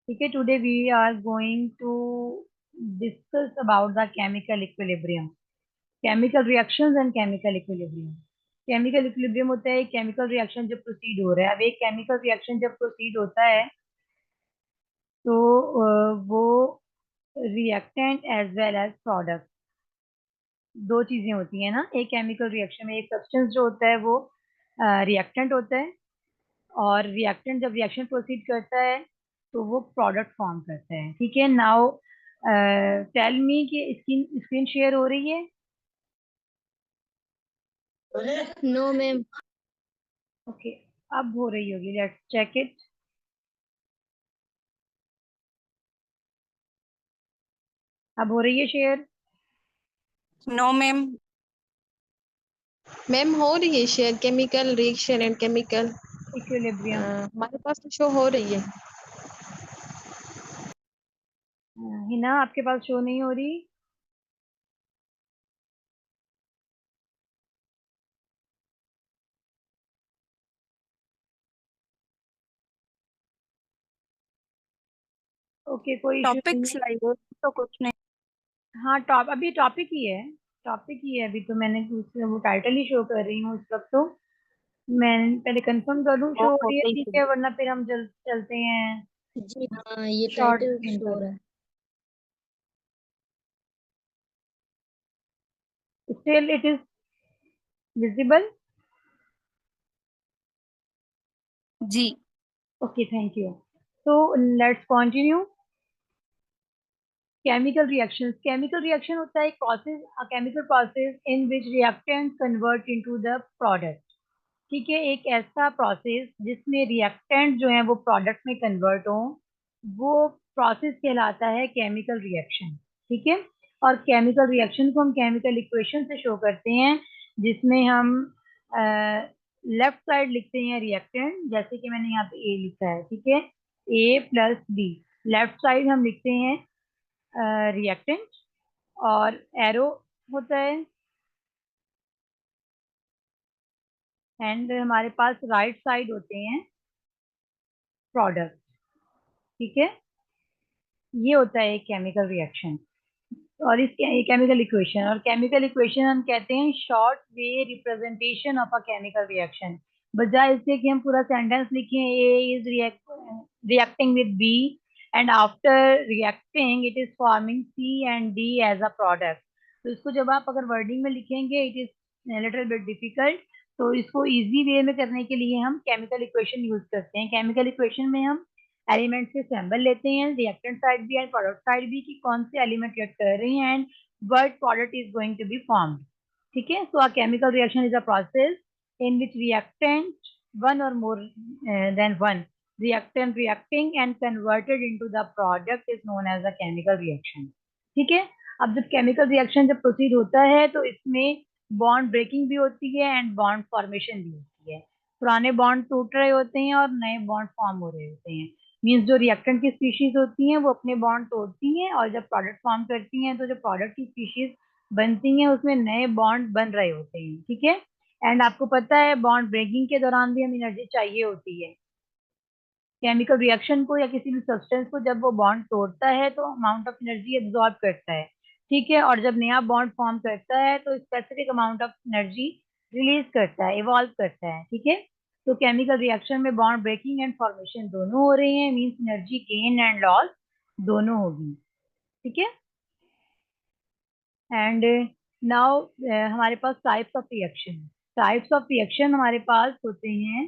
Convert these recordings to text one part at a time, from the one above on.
ठीक है, today we are going to discuss about the chemical equilibrium, chemical reactions and chemical equilibrium. Chemical equilibrium होता है एक chemical reaction जब proceed हो रहा है। अब एक केमिकल रिएक्शन जब प्रोसीड होता है तो वो reactant as well as product, दो चीजें होती हैं ना एक केमिकल रिएक्शन में। एक सब्सटेंस जो होता है वो रिएक्टेंट होता है, और रिएक्टेंट जब रिएक्शन प्रोसीड करता है तो वो प्रोडक्ट फॉर्म करता है। ठीक है, नाउ टेल मी कि स्क्रीन स्क्रीन शेयर हो रही है? No ma'am. ओके, अब हो रही होगी, लेट्स चेक इट। अब हो रही है शेयर? No ma'am. मैम हो रही है share, chemical reaction and chemical. Equilibrium. हमारे पास तो शो हो रही है। हिना, आपके पास शो नहीं हो रही? ओके, कोई इशू नहीं टॉपिक है। स्लाइड तो कुछ नहीं। हाँ, अभी टॉपिक ही है। टॉपिक ही है, अभी तो मैंने वो टाइटल ही शो कर रही हूँ इस वक्त। तो मैं पहले कंफर्म कर लूँ वो शो हो हो रही है, गई ठीक थी। है, वरना फिर हम जल्द चलते हैं जी हाँ, ये शॉर्ट टाइटल स्क्रीन शो हो पर। रहा है। Still it is visible? जी। Okay, thank you. तो लेट्स कंटिन्यू। केमिकल रिएक्शन होता है एक process, chemical process in which reactant convert into the product. ठीक है, एक ऐसा प्रोसेस जिसमें रिएक्टेंट जो है वो प्रोडक्ट में कन्वर्ट हो, वो प्रोसेस कहलाता है केमिकल रिएक्शन। ठीक है, और केमिकल रिएक्शन को हम केमिकल इक्वेशन से शो करते हैं, जिसमें हम लेफ्ट साइड लिखते हैं रिएक्टेंट, जैसे कि मैंने यहाँ पे ए लिखा है। ठीक है, ए प्लस बी। लेफ्ट साइड हम लिखते हैं रिएक्टेंट, और एरो होता है, एंड हमारे पास राइट साइड होते हैं प्रोडक्ट। ठीक है, ये होता है एक केमिकल रिएक्शन और इस केमिकल इक्वेशन। और केमिकल इक्वेशन हम कहते हैं short way representation of a chemical reaction. बजाय इससे कि हम पूरा सेंटेंस लिखें A is reacting with B and after reacting it is forming C and D as a product, तो इसको जब आप अगर वर्डिंग में लिखेंगे it is little bit difficult. तो इसको इजी वे में करने के लिए हम केमिकल इक्वेशन यूज करते हैं। केमिकल इक्वेशन में हम एलिमेंट के सिंबल लेते हैं, रिएक्टेंट साइड भी एंड प्रोडक्ट साइड भी, कि कौन से एलिमेंट रिएक्ट कर रहे हैं and what product is going to be formed. ठीक है, so a chemical reaction is a process in which reactant one or more than one reactant reacting and converted into the product is known as a chemical reaction। ठीक है, अब जब chemical reaction जब proceed होता है तो इसमें bond breaking भी होती है एंड बॉन्ड फॉर्मेशन भी होती है। पुराने बॉन्ड टूट रहे होते हैं और नए बॉन्ड फॉर्म हो रहे होते हैं। मीन्स जो रिएक्टेंट की स्पीशीज होती हैं वो अपने बॉन्ड तोड़ती हैं, और जब प्रोडक्ट फॉर्म करती हैं तो जो प्रोडक्ट की स्पीशीज बनती हैं उसमें नए बॉन्ड बन रहे होते हैं। ठीक है, एंड आपको पता है बॉन्ड ब्रेकिंग के दौरान भी हमें एनर्जी चाहिए होती है। केमिकल रिएक्शन को या किसी भी सब्सटेंस को जब वो बॉन्ड तोड़ता है तो अमाउंट ऑफ एनर्जी एब्जॉर्ब करता है। ठीक है, और जब नया बॉन्ड फॉर्म करता है तो specific amount of energy release करता है, इवॉल्व करता है। ठीक है, तो केमिकल रिएक्शन में बॉन्ड ब्रेकिंग एंड फॉर्मेशन दोनों हो रहे हैं, means energy gain and loss दोनों होगी। ठीक है, एंड नाउ हमारे पास टाइप्स ऑफ रिएक्शन हमारे पास होते हैं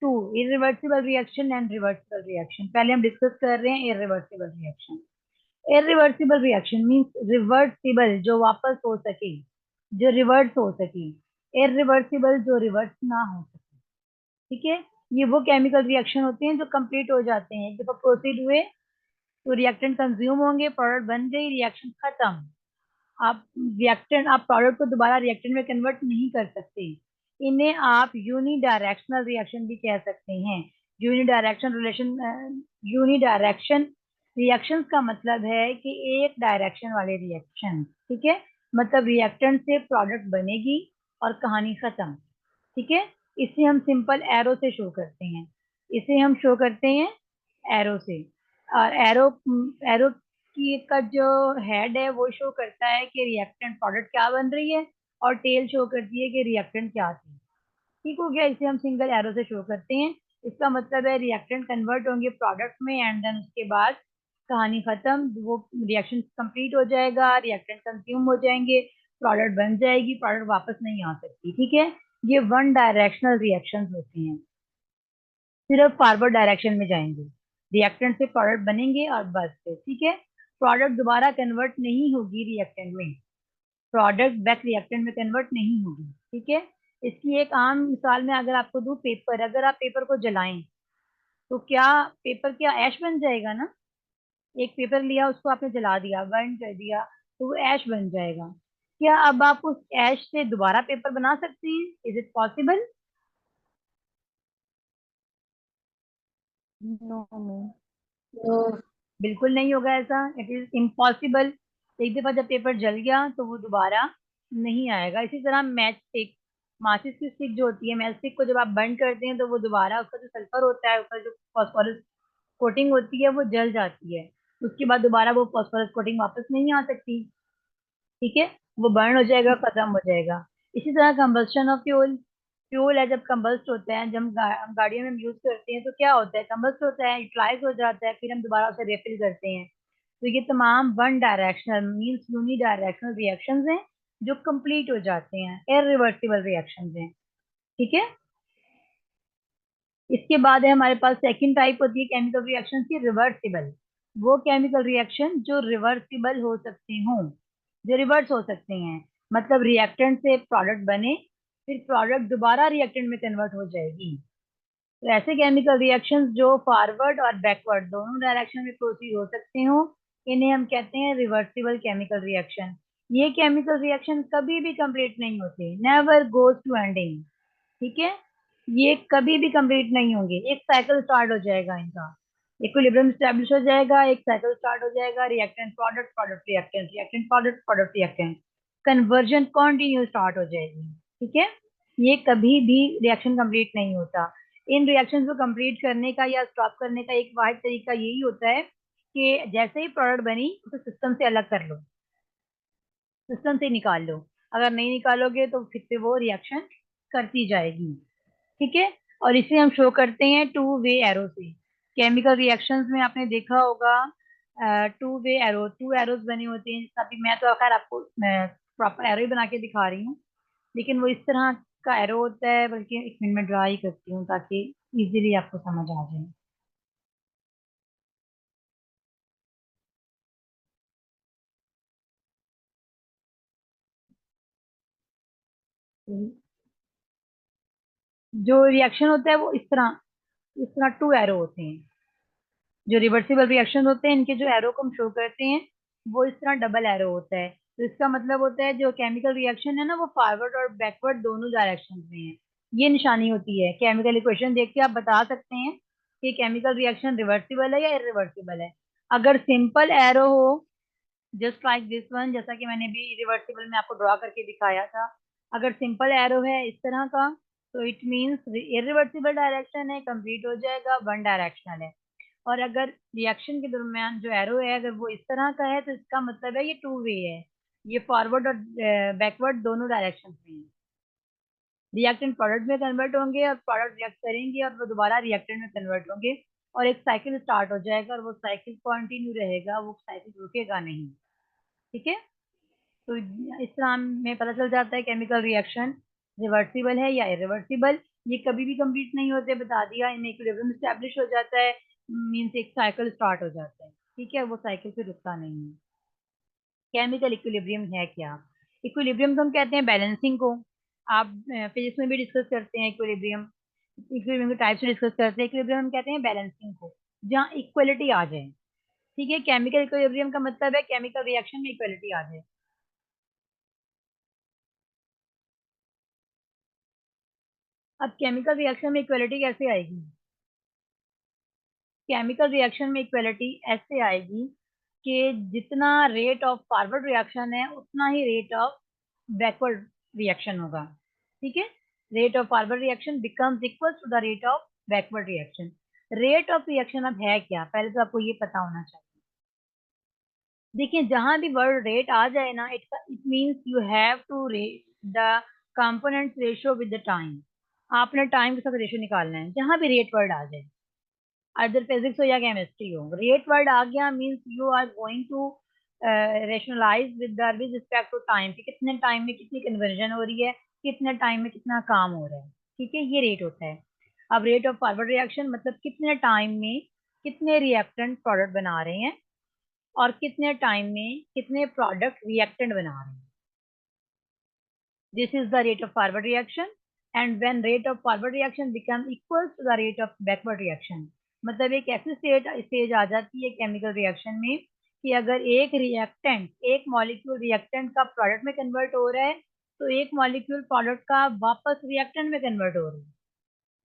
two, irreversible reaction and reversible reaction. पहले हम डिस्कस कर रहे हैं irreversible reaction. Irreversible reaction means reversible, जो वापस हो सके, जो रिवर्स हो सके। इरिवर्सिबल, जो रिवर्स ना हो सके। ठीक है, ये वो केमिकल रिएक्शन होते हैं जो कंप्लीट हो जाते हैं, जब प्रोसीड हुए तो रिएक्टेंट कंज्यूम होंगे, प्रोडक्ट बन गई, रिएक्शन खत्म। आप प्रोडक्ट को दोबारा रिएक्टेंट में कन्वर्ट नहीं कर सकते। इन्हें आप यूनिडायरेक्शनल रिएक्शन भी कह सकते हैं। यूनिडायरेक्शन रिएक्शंस का मतलब है कि एक डायरेक्शन वाले रिएक्शन। ठीक है, मतलब रिएक्टेंट से प्रोडक्ट बनेगी और कहानी खत्म। ठीक है, इसे हम सिंपल एरो से शो करते हैं, इसे हम शो करते हैं एरो से। और एरो एरो की का जो हेड है वो शो करता है कि रिएक्टेंट प्रोडक्ट क्या बन रही है, और टेल शो करती है कि रिएक्टेंट क्या थी। ठीक हो गया, इसे हम सिंगल एरो से शो करते हैं। इसका मतलब है रिएक्टेंट कन्वर्ट होंगे प्रोडक्ट में, एंड देन उसके बाद कहानी खत्म, वो रिएक्शन कंप्लीट हो जाएगा, रिएक्टेंट कंज्यूम हो जाएंगे, प्रोडक्ट बन जाएगी, प्रोडक्ट वापस नहीं आ सकती। ठीक है, ये वन डायरेक्शनल रिएक्शंस होती हैं, सिर्फ फॉरवर्ड डायरेक्शन में जाएंगे, रिएक्टेंट से प्रोडक्ट बनेंगे और बस फिर। ठीक है, प्रोडक्ट दोबारा कन्वर्ट नहीं होगी रिएक्टेंट में, प्रोडक्ट बैक रिएक्टेंट में कन्वर्ट नहीं होगी। ठीक है, इसकी एक आम मिसाल में अगर आपको दूं, पेपर, अगर आप पेपर को जलाएं तो क्या पेपर क्या ऐश बन जाएगा ना? एक पेपर लिया, उसको आपने जला दिया, बर्न कर दिया, तो वो ऐश बन जाएगा। क्या अब आप उस ऐश से दोबारा पेपर बना सकते हैं? Is it possible? No ma'am. No. बिल्कुल नहीं होगा ऐसा, इट इज इम्पॉसिबल। एक दफा जब पेपर जल गया तो वो दोबारा नहीं आएगा। इसी तरह मैच स्टिक, माचिस की स्टिक जो होती है, मैच स्टिक को जब आप बर्न करते हैं तो वो दोबारा, उसका जो सल्फर होता है, उसका जो फॉस्फोरस कोटिंग होती है, वो जल जाती है। उसके बाद दोबारा वो फॉस्फोरस कोटिंग वापस नहीं आ सकती। ठीक है, वो बर्न हो जाएगा, खत्म हो जाएगा। इसी तरह कंबस्शन ऑफ फ्यूल, फ्यूल है जब कंबस्ट होता है, जब हम हम गाड़ियों में यूज करते हैं तो क्या होता है, कंबस्ट होता है, यूटिलाइज हो जाता है, फिर हम दोबारा उसे रिफिल करते हैं। तो ये तमाम one directional means uni directional reactions हैं जो कंप्लीट हो जाते हैं, इरिवर्सिबल रिएक्शंस हैं। ठीक है, इसके बाद है हमारे पास सेकंड टाइप होती है केमिकल रिएक्शन की, रिवर्सिबल। वो केमिकल रिएक्शन जो रिवर्सिबल हो सकते हों, जो रिवर्स हो सकते हैं, मतलब रिएक्टेंट से प्रोडक्ट बने, फिर प्रोडक्ट दोबारा रिएक्टेंट में कन्वर्ट हो जाएगी। तो ऐसे केमिकल रिएक्शंस जो फॉरवर्ड और बैकवर्ड दोनों डायरेक्शन में प्रोसीड हो सकते हो, इन्हें हम कहते हैं रिवर्सिबल केमिकल रिएक्शन। ये केमिकल रिएक्शन कभी भी कंप्लीट नहीं होते, नेवर गोज टू एंडिंग। ठीक है, ये कभी भी कंप्लीट नहीं होंगे, एक साइकिल स्टार्ट हो जाएगा इनका, इक्विलिब्रियम स्टैब्लिश हो जाएगा, एक साइकिल स्टार्ट हो जाएगा, reactant product, product reactant, reactant product, product reactant, conversion continue start हो जाएगी। ठीक है, ये कभी भी रिएक्शन कंप्लीट नहीं होता। इन रिएक्शन को कंप्लीट करने का या स्टॉप करने का एक वाहिद तरीका यही होता है कि जैसे ही प्रोडक्ट बनी उसे सिस्टम से अलग कर लो, सिस्टम से निकाल लो। अगर नहीं निकालोगे तो फिर से वो रिएक्शन करती जाएगी। ठीक है, और इसे हम शो करते हैं टू वे एरो से। केमिकल रिएक्शंस में आपने देखा होगा two way arrow, to arrows बने होते हैं। अभी मैं तो खैर आपको प्रॉपर एरो ही बना के दिखा रही हूँ, लेकिन वो इस तरह का एरो होता है, बल्कि एक मिनट में ड्रा ही करती हूँ ताकि इजीली आपको समझ आ जाए। जो रिएक्शन होता है वो इस तरह टू एरो होते हैं। जो रिवर्सिबल रिएक्शन होते हैं, इनके जो एरो को हम शो करते हैं वो इस तरह डबल एरो होता है। तो इसका मतलब होता है जो केमिकल रिएक्शन है ना, वो फॉरवर्ड और बैकवर्ड दोनों डायरेक्शन में है। ये निशानी होती है, केमिकल इक्वेशन देख के आप बता सकते हैं कि केमिकल रिएक्शन रिवर्सिबल है या इरिवर्सिबल है। अगर सिंपल एरो हो, जस्ट लाइक दिस वन, जैसा कि मैंने भी रिवर्सिबल में आपको ड्रॉ करके दिखाया था, अगर सिंपल एरो है इस तरह का, तो इट मीन्स इरिवर्सिबल डायरेक्शन है, कंप्लीट हो जाएगा, वन डायरेक्शनल है। और अगर रिएक्शन के दरमियान जो एरो है अगर वो इस तरह का है, तो इसका मतलब है ये टू वे है, ये फॉरवर्ड और बैकवर्ड दोनों डायरेक्शन में है। रिएक्टेंट प्रोडक्ट में कन्वर्ट होंगे और प्रोडक्ट रिएक्ट करेंगे और वो दोबारा रिएक्टेंट में कन्वर्ट होंगे, और एक साइकिल स्टार्ट हो जाएगा और वो साइकिल कंटिन्यू रहेगा, वो साइकिल रुकेगा नहीं। ठीक है, तो इस तरह हमें पता चल जाता है केमिकल रिएक्शन रिवर्सिबल है या इरिवर्सिबल। ये कभी भी कंप्लीट नहीं होते, बता दिया, इनमें इक्विलिब्रियम स्टैब्लिश हो जाता है, मीन्स एक साइकिल स्टार्ट हो जाता है। ठीक है, वो साइकिल से रुकता नहीं है। केमिकल इक्विलिब्रियम है क्या? इक्विलिब्रियम तो हम कहते हैं बैलेंसिंग को, आप फिजिक्स में भी डिस्कस करते हैं इक्विलिब्रियम, इक्विलिब्रियम के टाइप से डिस्कस करते हैं। इक्विलिब्रियम हम कहते हैं बैलेंसिंग को, जहाँ इक्वलिटी आ जाए। ठीक है, केमिकल इक्विलिब्रियम का मतलब है केमिकल रिएक्शन में इक्वलिटी आ जाए। अब केमिकल रिएक्शन में इक्वलिटी कैसे आएगी? केमिकल रिएक्शन में इक्वलिटी ऐसे आएगी कि जितना रेट ऑफ फॉरवर्ड रिएक्शन है उतना ही रेट ऑफ बैकवर्ड रिएक्शन होगा। ठीक है, rate of forward reaction becomes equal to the rate of backward reaction. Rate of reaction अब है क्या, पहले तो आपको ये पता होना चाहिए। देखिए जहां भी वर्ड रेट आ जाए ना, it means you have to rate the components ratio with the time. आपने टाइम के साथ रेशियो निकालना है जहां भी रेट वर्ड आ जाए, अदर फिजिक्स हो या केमिस्ट्री हो। रेट वर्ड आ गया means you are going to rationalize with respect to time, कि कितने टाइम में कितनी कन्वर्जन हो रही है, कितने टाइम में कितना काम हो रहा है। ठीक है, ये रेट होता है। अब रेट ऑफ फॉरवर्ड रिएक्शन मतलब कितने टाइम में कितने रिएक्टेंट प्रोडक्ट बना रहे हैं और कितने टाइम में कितने प्रोडक्ट रिएक्टेंट बना रहे हैं। This is the rate of forward reaction, and when rate of forward reaction becomes equal to the rate of backward reaction, मतलब एक ऐसी स्टेज आ जाती है केमिकल रिएक्शन में कि अगर एक रिएक्टेंट, एक मॉलिक्यूल रिएक्टेंट का प्रोडक्ट में कन्वर्ट हो रहा है, तो एक मॉलिक्यूल प्रोडक्ट का वापस रिएक्टेंट में कन्वर्ट हो रहा है।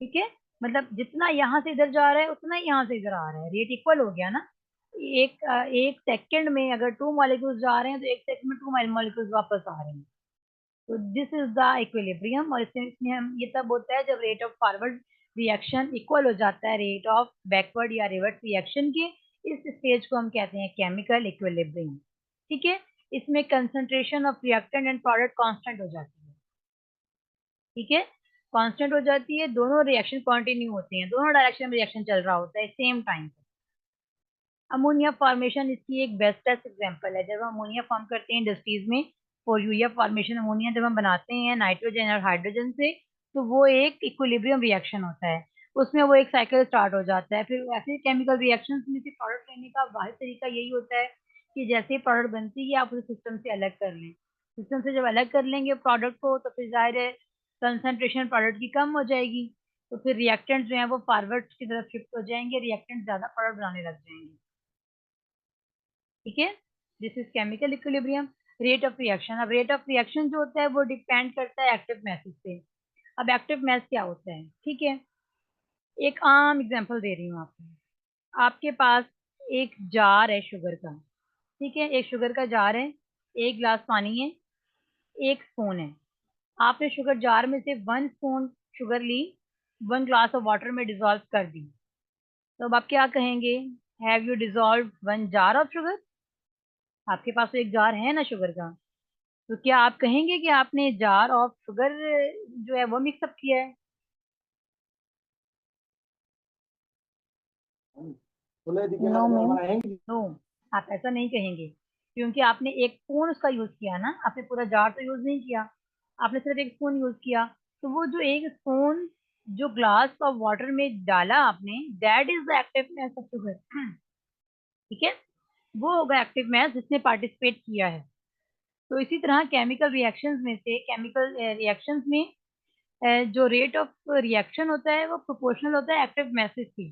ठीक है, मतलब जितना यहाँ से इधर जा रहा है उतना ही यहाँ से इधर आ रहा है, रेट इक्वल हो गया ना। एक सेकंड में अगर 2 मॉलिक्यूल्स जा रहे हैं तो एक सेकंड में 2 मॉलिक्यूल्स वापस आ रहे हैं। तो दिस इज द इक्विलिब्रियम, और इसमें हम ये तब होता है जब rate of forward reaction equal हो जाता है रेट ऑफ बैकवर्ड या रिवर्स रिएक्शन के। इस स्टेज को हम कहते हैं केमिकल इक्विलिब्रियम। ठीक है, इसमें concentration of reactant and product constant हो जाती है। ठीक है, कांस्टेंट हो जाती है, दोनों रिएक्शन कंटिन्यू होते हैं, दोनों डायरेक्शन में रिएक्शन चल रहा होता है सेम टाइम पे। अमोनिया फॉर्मेशन इसकी एक बेस्टेस्ट एग्जांपल है। जब हम अमोनिया फॉर्म करते हैं इंडस्ट्रीज में, फॉर यूरिया फॉर्मेशन अमोनिया जब हम बनाते हैं नाइट्रोजन और हाइड्रोजन से, तो वो एक इक्विलिब्रियम रिएक्शन होता है। उसमें वो एक साइकिल स्टार्ट हो जाता है। फिर ऐसे केमिकल रिएक्शंस में से प्रोडक्ट लेने का वाहिद तरीका यही होता है कि जैसे ही प्रोडक्ट बनती है आप उसे सिस्टम से अलग कर लें। सिस्टम से जब अलग कर लेंगे प्रोडक्ट को, तो फिर जाहिर है कंसंट्रेशन प्रोडक्ट की कम हो जाएगी, तो फिर रिएक्टेंट जो है वो फॉरवर्ड की तरफ शिफ्ट हो जाएंगे, रिएक्टेंट ज्यादा प्रोडक्ट बनाने लग जाएंगे। ठीक है, this is chemical equilibrium. Rate of reaction, अब रेट ऑफ रिएक्शन जो होता है वो डिपेंड करता है एक्टिव मैसेज पे। अब एक्टिव मैस क्या होता है, ठीक है, एक आम एग्जांपल दे रही हूँ आपको। आपके पास एक जार है शुगर का। ठीक है, एक शुगर का जार है, एक गिलास पानी है, एक स्पून है। आपने शुगर जार में से 1 स्पून शुगर ली, 1 ग्लास ऑफ वाटर में डिजोल्व कर दी। तो अब आप क्या कहेंगे, have you dissolve 1 jar of sugar? आपके पास तो एक जार है ना शुगर का, तो क्या आप कहेंगे कि आपने जार ऑफ शुगर जो है वो मिक्सअप किया है? No ma'am. नो, आप ऐसा नहीं कहेंगे, क्योंकि आपने एक स्पून उसका यूज किया ना, आपने पूरा जार तो यूज नहीं किया, आपने सिर्फ एक स्पून यूज किया। तो वो जो एक स्पून जो ग्लास ऑफ वाटर में डाला आपने, that is the active mass of sugar. ठीक है, वो होगा एक्टिव मैस जिसने पार्टिसिपेट किया है। तो इसी तरह केमिकल रिएक्शंस में से, केमिकल रिएक्शंस में जो रेट ऑफ रिएक्शन होता है वो प्रोपोर्शनल होता है एक्टिव मैसेज की,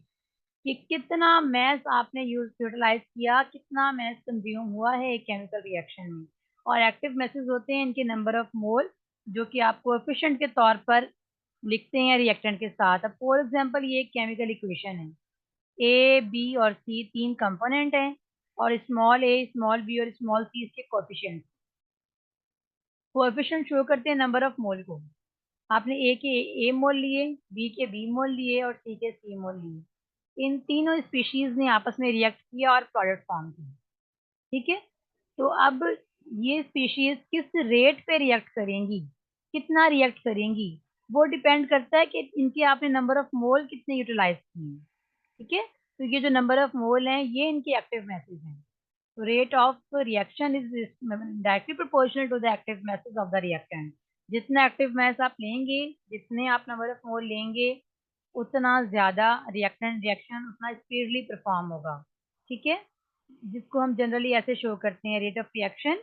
कि कितना मैस आपने यूटिलाइज किया, कितना मैस कंज्यूम हुआ है एक केमिकल रिएक्शन में। और एक्टिव मैसेज होते हैं इनके नंबर ऑफ मोल, जो कि आप कोएफिशिएंट के तौर पर लिखते हैं रिएक्टेंट के साथ। अब फॉर एग्जांपल ये एक केमिकल इक्वेशन है, ए बी और सी 3 कंपोनेंट हैं, और स्मॉल ए स्मॉल बी और स्मॉल सी इसके कोएफिशिएंट। कोएफिशिएंट शो करते हैं नंबर ऑफ मोल को। आपने ए के ए मोल लिए, बी के बी मोल लिए और सी के सी मोल लिए। इन तीनों स्पीशीज ने आपस में रिएक्ट किया और प्रोडक्ट फॉर्म किया। ठीक है, तो अब ये स्पीशीज किस रेट पे रिएक्ट करेंगी, कितना रिएक्ट करेंगी, वो डिपेंड करता है कि इनके आपने नंबर ऑफ मोल कितने यूटिलाइज किए हैं। ठीक है, तो ये जो नंबर ऑफ मोल हैं ये इनके एक्टिव मैसेज हैं। तो rate of reaction is directly proportional to the active masses of the reactant। जितना एक्टिव मैस आप लेंगे, जितने आप नंबर ऑफ मोल लेंगे, उतना ज्यादा रिएक्टेंट रिएक्शन उतना स्पीडली परफॉर्म होगा। ठीक है, जिसको हम जनरली ऐसे शो करते हैं रेट ऑफ रिएक्शन,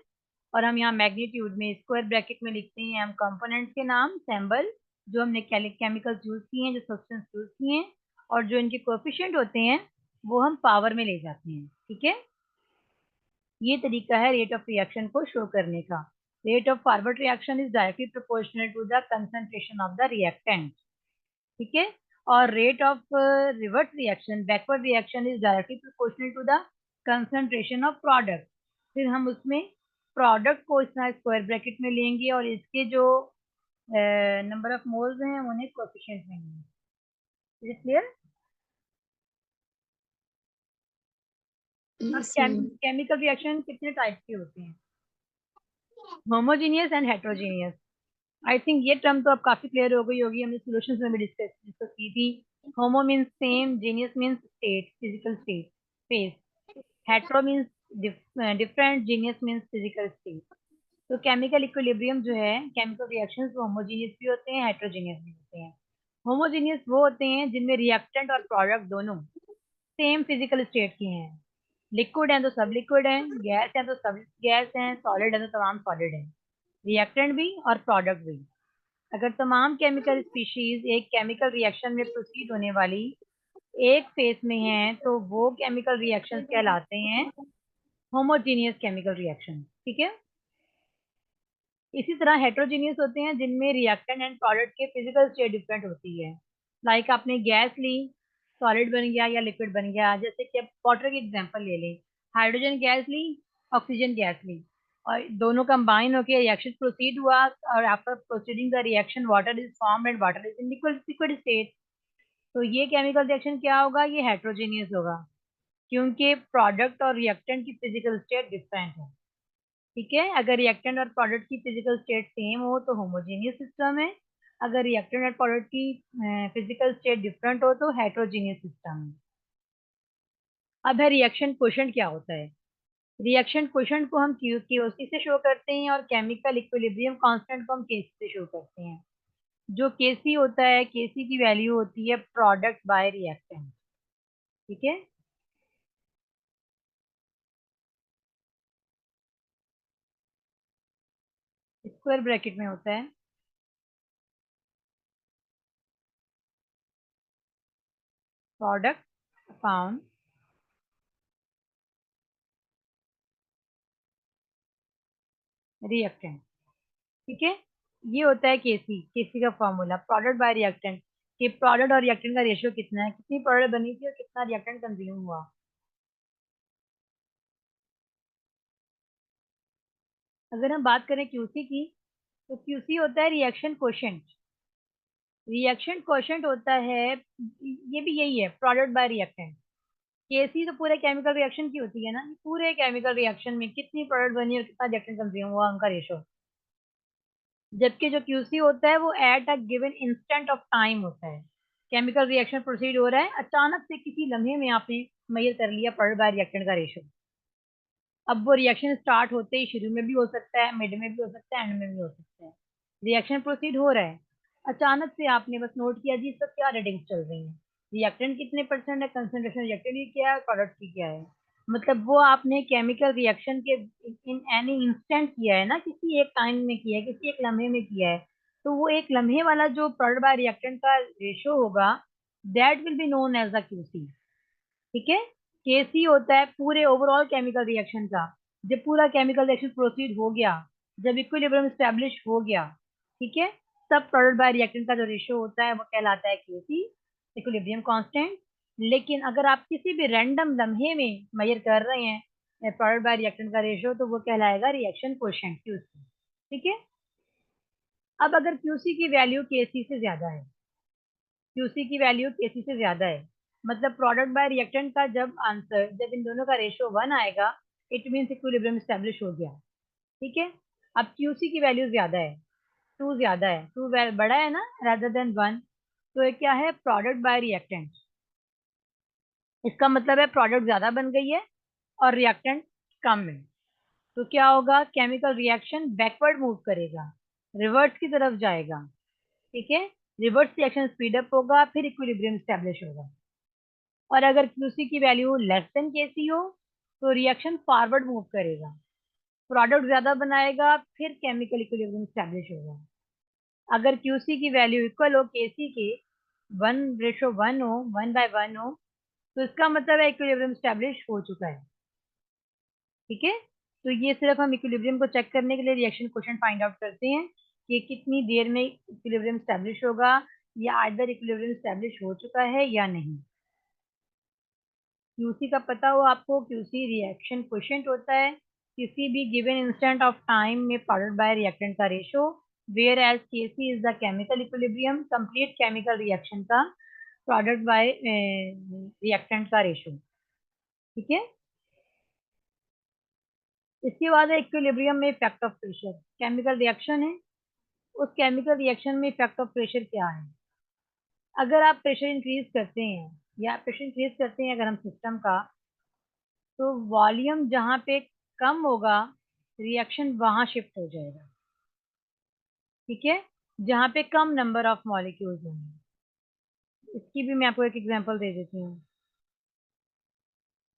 और हम यहाँ मैग्नीट्यूड में स्क्वायर ब्रैकेट में लिखते हैं हम कंपोनेंट्स के नाम, सैम्बल, जो हमने केमिकल्स यूज किए हैं, जो सब्सटेंस यूज किए हैं, और जो इनके कोएफिशिएंट होते हैं वो हम पावर में ले जाते हैं। ठीक है, ये तरीका है रेट ऑफ रिएक्शन को शो करने का। Rate of forward reaction is directly proportional to the concentration of the reactant. ठीक है, और rate of reverse reaction, backward reaction is directly proportional to the concentration of product. फिर हम उसमें product को इस तरह स्क्वायर ब्रैकेट में लेंगे और इसके जो नंबर ऑफ मोल्स हैं उन्हें कोएफिशिएंट में लेंगे। Is clear? केमिकल रिएक्शन कितने टाइप के होते हैं? Homogeneous and heterogeneous. I think ये टर्म तो अब काफी क्लियर हो गई होगी, हमने सॉल्यूशंस में भी डिस्कस की थी। होमो means same, genius means state, physical state, face. Hetero means different, genius means physical state. तो केमिकल इक्विलिब्रियम जो है, केमिकल रिएक्शंस वो होमोजीनियस भी होते हैं, हेट्रोजीनियस भी होते हैं। होमोजीनियस वो होते हैं जिनमें रिएक्टेंट और प्रोडक्ट दोनों सेम फिजिकल स्टेट के हैं। लिक्विड है तो सब लिक्विड है, गैस है तो सब गैस है, सॉलिड है तो तमाम सॉलिड है, रिएक्टेंट भी और प्रोडक्ट भी। अगर तमाम केमिकल स्पीशीज एक केमिकल रिएक्शन में प्रोसीड होने वाली एक फेस में हैं तो वो केमिकल रिएक्शंस कहलाते हैं होमोजीनियस केमिकल रिएक्शन। ठीक है। इसी तरह हेट्रोजीनियस होते हैं जिनमें रिएक्टेंट एंड प्रोडक्ट के फिजिकल स्टेट डिफरेंट होती है। लाइक आपने गैस ली, सॉलिड बन गया या लिक्विड बन गया। जैसे कि आप वाटर की एग्जांपल ले लें, हाइड्रोजन गैस ली, ऑक्सीजन गैस ली, और दोनों कंबाइन होकर रिएक्शन प्रोसीड हुआ, और after proceeding the reaction water is form and water is in liquid state. तो ये केमिकल रिएक्शन क्या होगा? ये हेट्रोजीनियस होगा, क्योंकि प्रोडक्ट और रिएक्टेंट की फिजिकल स्टेट डिफरेंट है। ठीक है। अगर रिएक्टेंट और प्रोडक्ट की फिजिकल स्टेट सेम हो तो होमोजीनियस सिस्टम है। अगर रिएक्टेंट और प्रोडक्ट की फिजिकल स्टेट डिफरेंट हो तो हेट्रोजीनियस सिस्टम है। अब है रिएक्शन कोएफिशिएंट क्या होता है? रिएक्शन कोएफिशिएंट को हम केसी से शो करते हैं और केमिकल इक्विलिब्रियम कांस्टेंट को हम केसी से शो करते हैं। जो केसी होता है, केसी की वैल्यू होती है प्रोडक्ट बाय रिएक्टेंट। ठीक है। स्क्वायर ब्रैकेट में होता है प्रोडक्ट अपॉन रिएक्टेंट। ठीक है। ये होता है केसी, केसी का फॉर्मूला प्रोडक्ट बाय रिएक्टेंट, कि प्रोडक्ट और रिएक्टेंट का रेशियो कितना है, कितनी प्रोडक्ट बनी थी और कितना रिएक्टेंट कंज्यूम हुआ। अगर हम बात करें क्यूसी की, तो क्यूसी होता है रिएक्शन कोशेंट। रिएक्शन कोशेंट होता है, ये भी यही है, प्रोडक्ट बाय रिएक्टेंट। केसी तो पूरे केमिकल रिएक्शन की होती है ना, पूरे केमिकल रिएक्शन में कितनी प्रोडक्ट बनी और कितना रिएक्टेंट कंज्यूम हुआ, उनका रेशियो। जबकि जो क्यूसी होता है वो at a given instant of time होता है। केमिकल रिएक्शन प्रोसीड हो रहा है, अचानक से किसी लम्हे में आपने मेजर कर लिया प्रोडक्ट बाय रिएक्टेंट का रेशियो। अब वो रिएक्शन स्टार्ट होते ही शुरू में भी हो सकता है, मिड में भी हो सकता है, एंड में भी हो सकता है। रिएक्शन प्रोसीड हो रहा है, अचानक से आपने बस नोट किया जी इसका क्या रेटिंग्स चल रही है, रिएक्टेंट कितने परसेंट है, कंसंट्रेशन रिएक्टेंट की क्या है, प्रोडक्ट की क्या है। मतलब वो आपने केमिकल रिएक्शन के इन एनी इंस्टेंट किया है ना, किसी एक टाइम में किया है, किसी एक लम्हे में किया है। तो वो एक लम्हे वाला जो प्रोडक्ट बाय रिएक्टेंट का रेशियो होगा, that will be known as the QC. ठीक है। केसी होता है पूरे ओवरऑल केमिकल रिएक्शन का, जब पूरा केमिकल रिएक्शन प्रोसीड हो गया, जब इक्विलिब्रियम स्टैब्लिश हो गया, ठीक है, तब प्रोडक्ट बाय रिएक्टेंट का जो रेशियो होता है वो कहलाता है केसी, इक्विलिब्रियम कांस्टेंट। लेकिन अगर आप किसी भी रैंडम लम्हे में मेजर कर रहे हैं प्रोडक्ट बाय रिएक्टेंट का रेशियो, तो वो कहलाएगा रिएक्शन कोएफिशिएंट क्यूसी। ठीक है। अब अगर क्यूसी की वैल्यू केसी से ज्यादा है, क्यूसी की वैल्यू केसी से ज्यादा है, मतलब प्रोडक्ट बाय रिएक्टेंट का जब आंसर, जब इन दोनों का रेशियो 1 आएगा, इट मींस इक्विलिब्रियम स्टैब्लिश हो गया। ठीक है। अब क्यूसी की वैल्यू ज्यादा है, 2 ज्यादा है, 2 बड़ा है ना रादर देन 1, तो ये क्या है? Product by reactant. इसका मतलब है प्रोडक्ट ज्यादा बन गई है और रिएक्टेंट कम है। तो क्या होगा? केमिकल रिएक्शन बैकवर्ड मूव करेगा, रिवर्स की तरफ जाएगा। ठीक है। रिवर्स रिएक्शन स्पीड अप होगा, फिर इक्विलिब्रियम स्टैब्लिश होगा। और अगर क्यूसी की वैल्यू लेस देन केसी हो तो रिएक्शन फॉरवर्ड मूव करेगा, प्रोडक्ट ज्यादा बनाएगा, फिर केमिकल इक्विलिब्रियम स्टैब्लिश होगा। अगर क्यूसी की वैल्यू इक्वल हो केसी के, 1:1 हो, 1/1 हो, तो इसका मतलब है इक्विलिब्रियम स्टैब्लिश हो चुका है। ठीक है। तो ये सिर्फ हम इक्विलिब्रियम को चेक करने के लिए रिएक्शन क्वेश्चन फाइंड आउट करते हैं कि कितनी देर में इक्विलिब्रियम स्टैब्लिश होगा, या आइदर इक्विलिब्रियम स्टैब्लिश हो चुका है या नहीं। क्यूसी का पता हो आपको, क्यूसी रिएक्शन कोएफिशिएंट होता है किसी भी गिवन इंस्टेंट ऑफ टाइम में प्रोडक्ट बाय रिएक्टेंट का ratio, whereas KC is the chemical equilibrium, complete chemical reaction का प्रोडक्ट बाय रिएक्टेंट का रेशियो। ठीक है। इसके बाद है इक्विलिब्रियम में effect of pressure. Chemical reaction है, उस केमिकल रिएक्शन में इफेक्ट ऑफ प्रेशर क्या है। अगर आप प्रेशर इंक्रीज करते हैं या प्रेशर इंक्रीज करते हैं अगर हम सिस्टम का, तो वॉल्यूम जहाँ पे कम होगा रिएक्शन वहां शिफ्ट हो जाएगा, ठीक है, जहाँ पे कम नंबर ऑफ मॉलिक्यूल्स होंगे। इसकी भी मैं आपको एक एग्जांपल दे देती हूँ।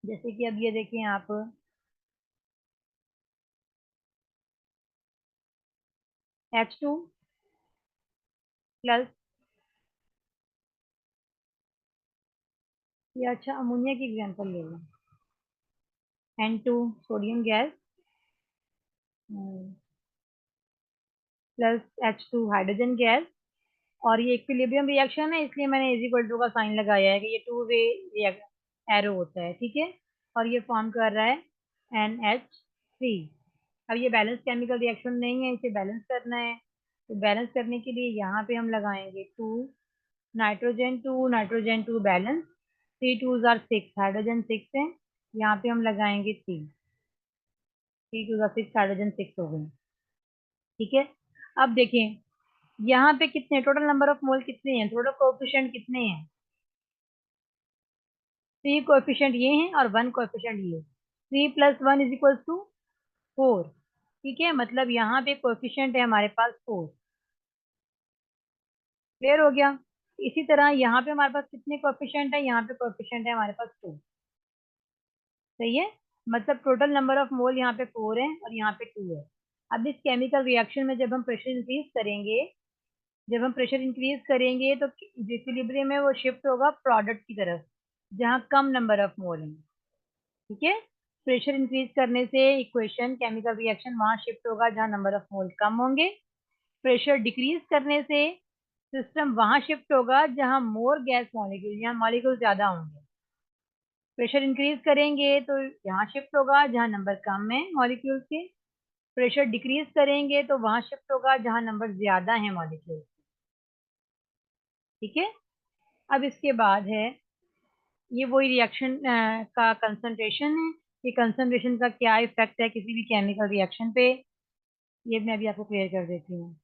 जैसे कि अब ये देखें आप, H2 प्लस, या अच्छा अमोनिया की एग्जांपल ले लें, N2 sodium gas plus H2 hydrogen gas, और ये इक्विलिब्रियम रिएक्शन है इसलिए मैंने इज इक्वल टू का साइन लगाया है कि ये टू वे एरो होता है, ठीक है, और ये फॉर्म कर रहा है NH3। अब ये बैलेंस केमिकल रिएक्शन नहीं है, इसे बैलेंस करना है, तो बैलेंस करने के लिए यहाँ पे हम लगाएंगे two nitrogen two balance, 3 2s are 6, hydrogen 6 है, यहाँ पे हम लगाएंगे 3 2s are 6, हाइड्रोजन 6 हो गए, ठीक है। अब देखें यहाँ पे कितने टोटल नंबर ऑफ मोल कितने हैं, टोटल कोएफिशिएंट कितने हैं, 3 कोएफिशिएंट ये हैं और 1 कोएफिशिएंट ये, 3 + 1 = 4, ठीक है, मतलब यहाँ पे कोएफिशिएंट है हमारे पास 4। क्लियर हो गया। इसी तरह यहाँ पे हमारे पास कितने कोएफिशिएंट है, यहाँ पे कोएफिशिएंट है हमारे पास 2, सही है, मतलब टोटल नंबर ऑफ मोल यहाँ पे 4 है और यहाँ पे 2 है। अब इस केमिकल रिएक्शन में जब हम प्रेशर इंक्रीज करेंगे, तो इक्विलिब्रियम में वो शिफ्ट होगा प्रोडक्ट की तरफ जहाँ कम नंबर ऑफ मोल है, ठीक है। प्रेशर इंक्रीज करने से इक्वेशन केमिकल रिएक्शन वहां शिफ्ट होगा जहाँ नंबर ऑफ मोल कम होंगे। प्रेशर डिक्रीज करने से सिस्टम वहां शिफ्ट होगा जहाँ मोर गैस मॉलिक्यूल, यहाँ मॉलिक्यूल ज्यादा होंगे। प्रेशर इंक्रीज करेंगे तो यहाँ शिफ्ट होगा जहाँ नंबर कम है मॉलिक्यूल्स के। प्रेशर डिक्रीज करेंगे तो वहां शिफ्ट होगा जहाँ नंबर ज्यादा है मॉलिक्यूल्स, ठीक है। अब इसके बाद है ये वही रिएक्शन का कंसंट्रेशन है, कि कंसंट्रेशन का क्या इफेक्ट है किसी भी केमिकल रिएक्शन पे, ये मैं अभी आपको क्लियर कर देती हूँ।